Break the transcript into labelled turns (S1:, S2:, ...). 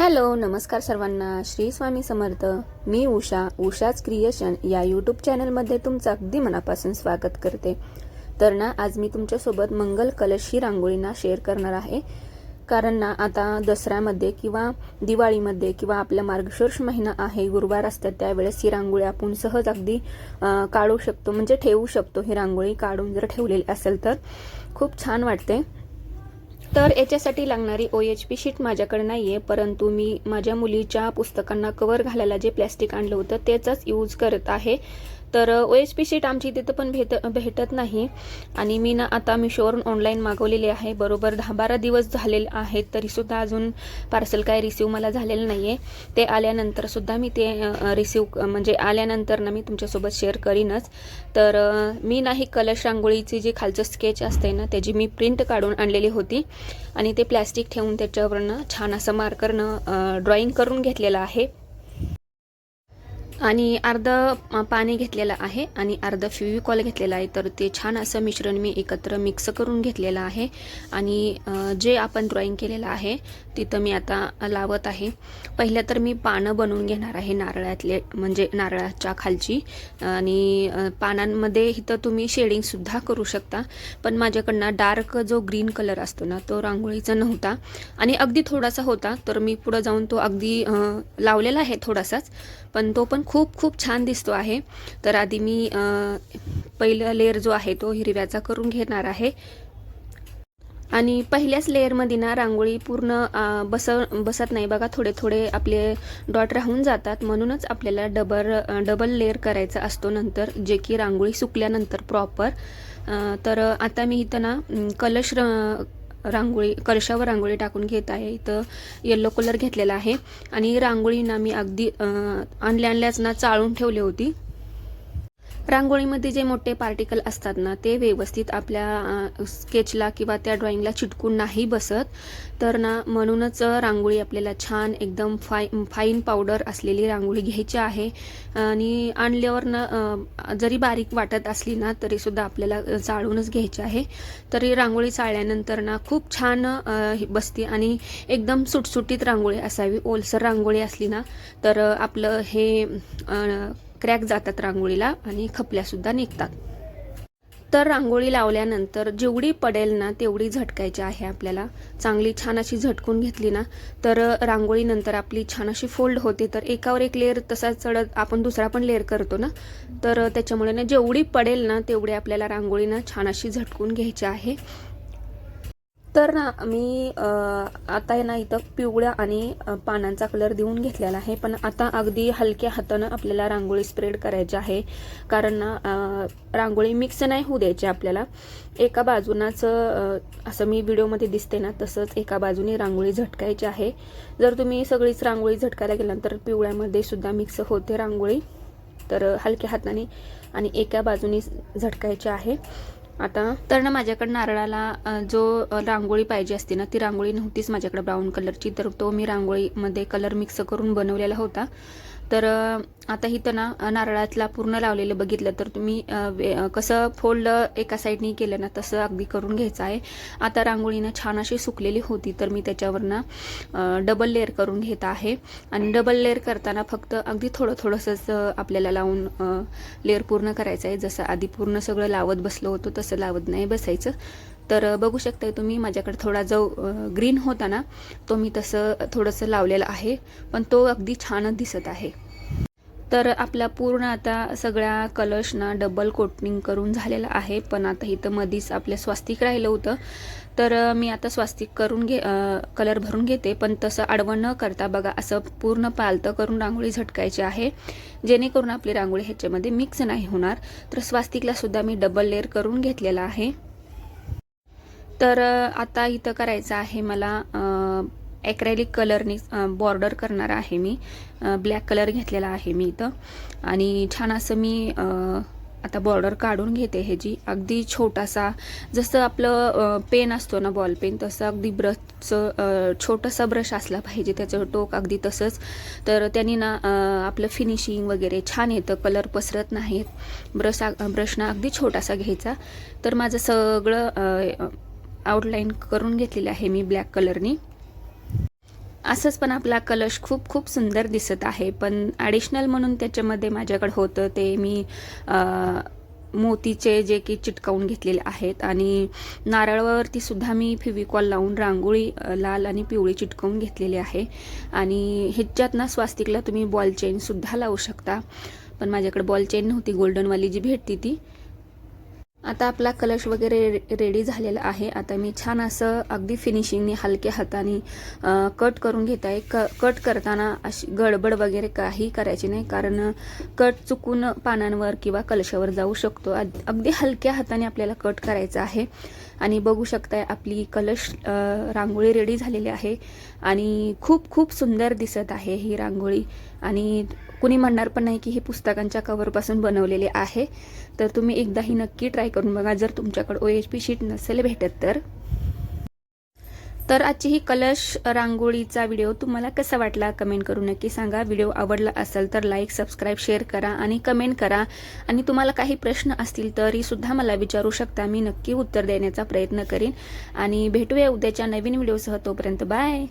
S1: Hello नमस्कार सर्वांना, श्री स्वामी समर्थ। मी उषाच creation या यूट्यूब चॅनलमध्ये तुमचं अगदी मनापासून स्वागत करते। तर ना आज मी तुमच्यासोबत मंगल कलश ही रांगोळी शेअर करणार आहे। कारण ना आता दसऱ्यामध्ये किंवा दिवाळीमध्ये किंवा आपला मार्गशीर्ष महिना आहे, गुरुवार असतात, त्यावेळेस ही रांगोळी आपण सहज अगदी काढू शकतो, म्हणजे ठेवू शकतो। ही रांगोळी काढून जर ठेवलेली असेल तर खूप छान वाटते। तर याच्यासाठी लागणारी OHP शीट माझ्याकडे नाहीये, परंतु मी माझ्या मुलीच्या पुस्तकांना कव्हर घालायला जे प्लास्टिक आणलं होतं त्याचाच यूज करत आहे। तर OHP शीट आमची तिथं पण भेटत नाही आणि मी ना आता मिशोवरून ऑनलाईन मागवलेली आहे। बरोबर 10-12 दिवस झालेले आहेत, तरी सुद्धा अजून पार्सल काय रिसीव मला झालेलं नाहीये। ते आल्यानंतर सुद्धा मी ते म्हणजे आल्यानंतर ना मी तुमच्यासोबत शेअर करीनच। तर मी नाही कलश रांगोळीची जी खालचं स्केच असते ना त्याची मी प्रिंट काढून आणलेली होती आणि ते प्लास्टिक ठेवून त्याच्यावरनं छान असं मार्करनं ड्रॉइंग करून घेतलेलं आहे आणि अर्ध पाणी घेतलेलं आहे आणि अर्ध फेविकॉल घेतलेला आहे। तर ते छान असं मिश्रण मी एकत्र मिक्स करून घेतलेलं आहे आणि जे आपण ड्रॉइंग केलेलं आहे तिथं मी आता लावत आहे। पहिल्या तर मी पानं बनवून घेणार आहे नारळातले, म्हणजे नारळाच्या खालची, आणि पानांमध्ये इथं तुम्ही शेडिंग सुद्धा करू शकता, पण माझ्याकडनं डार्क जो ग्रीन कलर असतो ना तो रांगोळीचा नव्हता आणि अगदी थोडासा होता, तर मी पुढे जाऊन तो अगदी लावलेला आहे थोडासाच, पण तो पण खूप छान दिसतो आहे। तर आधी मी पहिला लेयर जो आहे तो हिरव्याचा करून घेणार आहे आणि पहिल्याच लेअरमध्ये ना रांगोळी पूर्ण बसत नाही बघा, थोडे आपले डॉट राहून जातात, म्हणूनच आपल्याला डबल लेअर करायचा असतो नंतर, जे की रांगोळी सुकल्यानंतर प्रॉपर। तर आता मी इथं ना कलशावर रांगोळी टाकून घेत आहे। इथं येलो कलर घेतलेला आहे आणि रांगोळी ना मी अगदी आणल्याच ना चाळून ठेवली होती। रांगोळीमध्ये जे मोठे पार्टिकल असतात ना ते व्यवस्थित आपल्या स्केचला किंवा त्या ड्रॉइंगला चिटकून नाही बसत, तर ना म्हणूनच रांगोळी आपल्याला छान एकदम फाईन पावडर असलेली रांगोळी घ्यायची आहे आणि आणल्यावर ना जरी बारीक वाटत असली ना तरी सुद्धा आपल्याला चाळूनच घ्यायची आहे। तरी रांगोळी चाळल्यानंतर ना खूप छान बसते आणि एकदम सुटसुटीत रांगोळी असावी। ओलसर रांगोळी असली ना तर आपलं हे क्रॅक जातात रांगोळीला आणि खपल्या सुद्धा निघतात। तर रांगोळी लावल्यानंतर जेवढी पडेल ना तेवढी झटकायची आहे आपल्याला। चांगली छान अशी झटकून घेतली ना तर रांगोळी नंतर आपली छान अशी फोल्ड होते, तर एकावर एक लेअर तसा चढत आपण दुसरा पण लेअर करतो ना, तर त्याच्यामुळे ना जेवढी पडेल ना तेवढी आपल्याला रांगोळी ना छान अशी झटकून घ्यायची आहे। तर ना मी आता ना इथं पिवळ्या आणि पानांचा कलर देऊन घेतलेला आहे, पण आता अगदी हलक्या हातानं आपल्याला रांगोळी स्प्रेड करायची आहे, कारण ना रांगोळी मिक्स नाही होऊ द्यायची आपल्याला। एका बाजूनच असं मी व्हिडिओमध्ये दिसते ना तसंच एका बाजूने रांगोळी झटकायची आहे। जर तुम्ही सगळीच रांगोळी झटकायला गेल्यानंतर पिवळ्यामध्ये सुद्धा मिक्स होते रांगोळी, तर हलक्या हाताने आणि एका बाजूने झटकायची आहे। आता तर ना माझ्याकडे नारळाला जो रांगोळी पाहिजे असते ना ती रांगोळी नव्हतीच माझ्याकडे ब्राऊन कलरची, तर तो मी रांगोळीमध्ये कलर मिक्स करून बनवलेला होता। तर आता इथं ना नारळातला पूर्ण लावलेलं बघितलं तर तुम्ही कसं फोल्ड एका साईडनी केलं ना तसं अगदी करून घ्यायचं आहे। आता रांगोळीनं छान अशी सुकलेली होती, तर मी त्याच्यावरनं डबल लेअर करून घेत आहे आणि डबल लेअर करताना फक्त अगदी थोडंसंच आपल्याला लावून लेअर पूर्ण करायचं आहे। जसं आधी पूर्ण सगळं लावत बसलो होतो तसं लावत नाही बसायचं। तर बघू शकताय तुम्ही माझ्याकडे थोडा जो ग्रीन होता ना तो मी तसं थोडंसं लावलेलं आहे, पण तो अगदी छानच दिसत आहे। तर आपला पूर्ण आता सगळ्या कलशना डबल कोटिंग करून झालेला आहे, पण आता इथं मधीच आपलं स्वास्तिक राहिलं होतं, तर मी आता स्वास्तिक करून कलर भरून घेते, पण तसं आडवं न करता बघा असं पूर्ण पालतं करून रांगोळी झटकायची आहे, जेणेकरून आपली रांगोळी ह्याच्यामध्ये मिक्स नाही होणार। तर स्वास्तिकला सुद्धा मी डबल लेअर करून घेतलेला आहे। तर आता इथं करायचं आहे मला ॲक्रेलिक कलरनी बॉर्डर करणार आहे मी। ब्लॅक कलर घेतलेला आहे मी इथं आणि छान असं मी आता बॉर्डर काढून घेते ह्याची। अगदी छोटासा जसं आपलं पेन असतो ना बॉल पेन तसं अगदी ब्रशचं छोटासा ब्रश असला पाहिजे, त्याचं टोक अगदी तसंच, तर त्यांनी ना आपलं फिनिशिंग वगैरे छान येतं, कलर पसरत नाहीत। ब्रशना अगदी छोटासा घ्यायचा। तर माझं सगळं आउटलाईन करून घेतलेलं आहे मी ब्लॅक कलरनी। असंच पण आपला कलश खूप खूप सुंदर दिसत आहे. पण ॲडिशनल म्हणून त्याच्यामध्ये माझ्याकडे होतं ते मी मोतीचे जे की चिटकावून घेतलेले आहेत आणि नारळावरती सुद्धा मी फेविकॉल लावून रांगोळी लाल आणि पिवळी चिटकवून घेतलेली आहे. आणि ह्याच्यात ना स्वास्तिकला तुम्ही बॉल चेन सुद्धा लावू शकता, पण माझ्याकडे बॉल चेन नव्हती, गोल्डनवाली जी भेटती ती. आता आपला कलश वगैरे रेडी झालेला आहे. आता मी छान असं अगदी फिनिशिंगने हलक्या हाताने कट करून घेत आहे. कट करताना अशी गडबड वगैरे काही करायची नाही, कारण कट चुकून पानांवर किंवा कलशावर जाऊ शकतो. अगदी हलक्या हाताने आपल्याला कट करायचा आहे. आणि बघू शकताय आपली कलश रांगोळी रेडी झालेली आहे आणि खूप खूप सुंदर दिसत आहे ही रांगोळी. आणि कुणी म्हणणार पण नाही की ही पुस्तकांच्या कव्हरपासून बनवलेले आहे. तर तुम्ही एकदाही नक्की ट्राय करून बघा, जर तुमच्याकडे OHP शीट नसेल भेटत तर आजची ही कलश रांगोळीचा व्हिडिओ तुम्हाला कसा वाटला कमेंट करून नक्की सांगा. व्हिडिओ आवडला असेल तर लाईक, सबस्क्राईब, शेअर करा आणि कमेंट करा. आणि तुम्हाला काही प्रश्न असतील तरी सुद्धा मला विचारू शकता, मी नक्की उत्तर देण्याचा प्रयत्न करीन. आणि भेटूया उद्याच्या नवीन व्हिडिओसह. तोपर्यंत बाय.